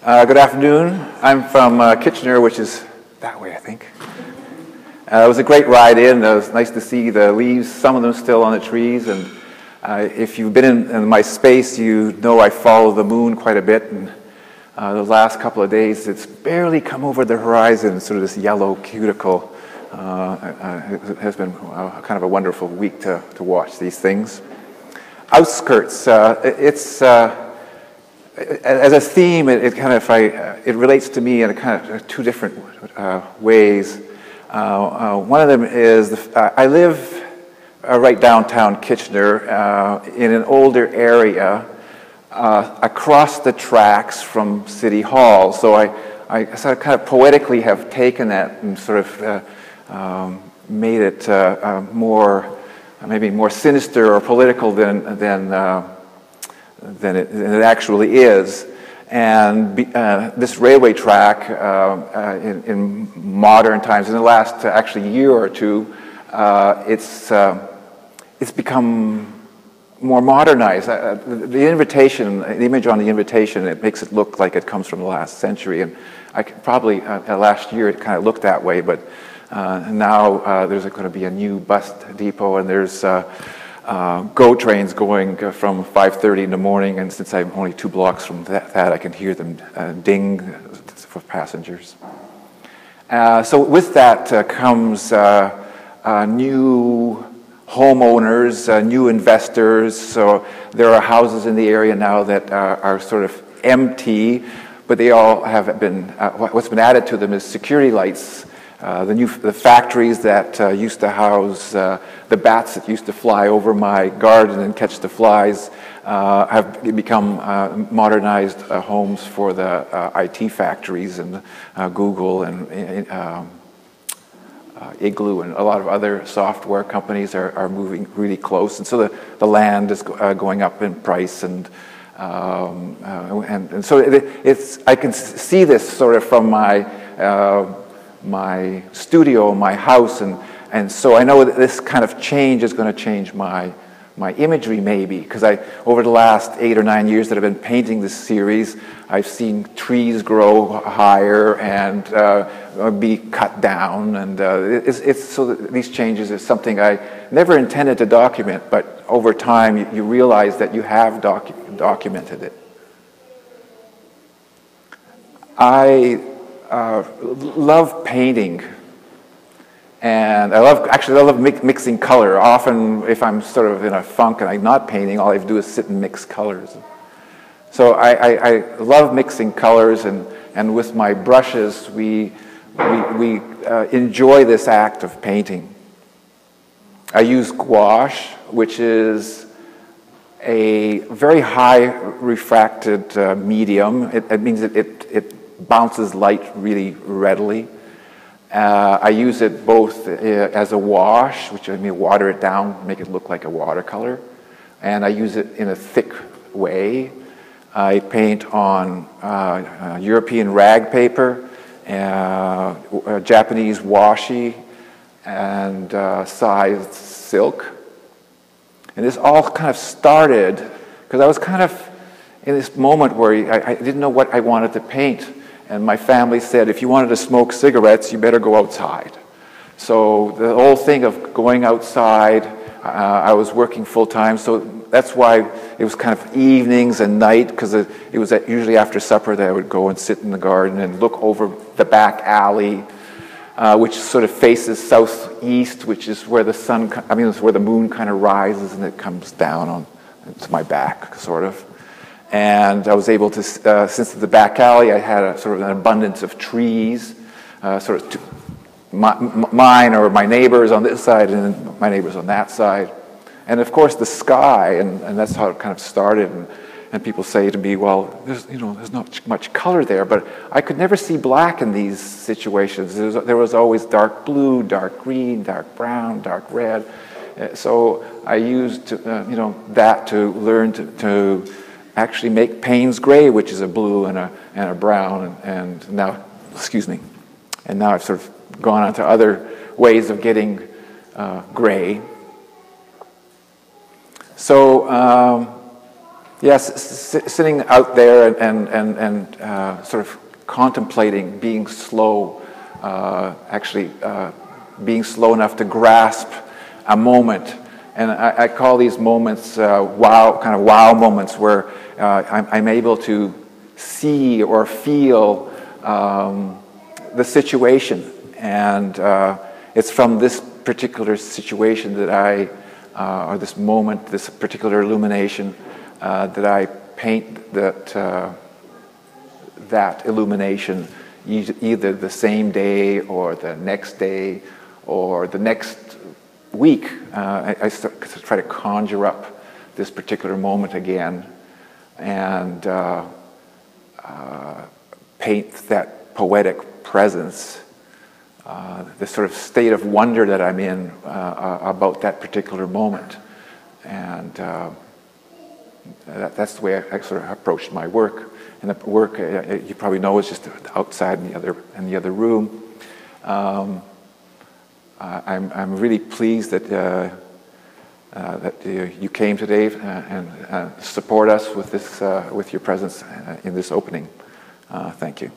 Good afternoon. I'm from Kitchener, which is that way, I think. It was a great ride in. It was nice to see the leaves, some of them still on the trees. And if you've been in my space, you know I follow the moon quite a bit. And the last couple of days, it's barely come over the horizon, sort of this yellow cuticle. It has been kind of a wonderful week to watch these things. Outskirts, as a theme, it relates to me in a kind of two different ways. One of them is I live right downtown Kitchener in an older area across the tracks from City Hall. So I sort of kind of poetically have taken that and sort of made it maybe more sinister or political than it actually is. And this railway track in modern times, in the last actually year or two, it's become more modernized. The invitation, the image on the invitation, it makes it look like it comes from the last century. And I could probably, last year it kind of looked that way, but now there's going to be a new bus depot, and there's GO trains going from 5:30 in the morning, and since I'm only 2 blocks from that I can hear them ding for passengers. So with that comes new homeowners, new investors. So there are houses in the area now that are sort of empty, but they all have been, what's been added to them is security lights. The factories that used to house the bats that used to fly over my garden and catch the flies have become modernized homes for the IT factories, and Google and Igloo and a lot of other software companies are moving really close, and so the land is going up in price, and so I can see this sort of from my studio, my house, and so I know that this kind of change is going to change my imagery maybe, because over the last 8 or 9 years that I've been painting this series, I've seen trees grow higher and be cut down, and it's so that these changes is something I never intended to document, but over time you realize that you have documented it. I love painting, and I love mixing color. Often if I'm sort of in a funk and I'm not painting, all I have to do is sit and mix colors. So I love mixing colors, and with my brushes we enjoy this act of painting. I use gouache, which is a very high refracted medium. It means it bounces light really readily. I use it both as a wash, which I mean water it down, make it look like a watercolor, and I use it in a thick way. I paint on European rag paper, Japanese washi, and sized silk. And this all kind of started because I was kind of in this moment where I didn't know what I wanted to paint. And my family said, if you wanted to smoke cigarettes, you better go outside. So the whole thing of going outside, I was working full-time, so that's why it was kind of evenings and night, because it was usually after supper that I would go and sit in the garden and look over the back alley, which sort of faces southeast, which is where it's where the moon kind of rises and it comes down to my back, sort of. And I was able to, since the back alley, I had a sort of an abundance of trees, sort of mine or my neighbors on this side and my neighbors on that side. And of course the sky, and that's how it kind of started. And people say to me, well, there's not much color there, but I could never see black in these situations. There was always dark blue, dark green, dark brown, dark red. So I used that to learn to actually make Payne's gray, which is a blue and a brown, and now I've sort of gone on to other ways of getting gray. So Yes, sitting out there and sort of contemplating, being slow, actually being slow enough to grasp a moment. And I call these moments kind of wow moments, where I'm able to see or feel the situation. And it's from this particular situation that or this moment, this particular illumination, that I paint that illumination either the same day or the next day or the next week. I try to conjure up this particular moment again and paint that poetic presence, the sort of state of wonder that I'm in about that particular moment. And that's the way I sort of approached my work. And the work, you probably know, is just outside in the other room. I'm really pleased that you came today and support us with this with your presence in this opening. Thank you.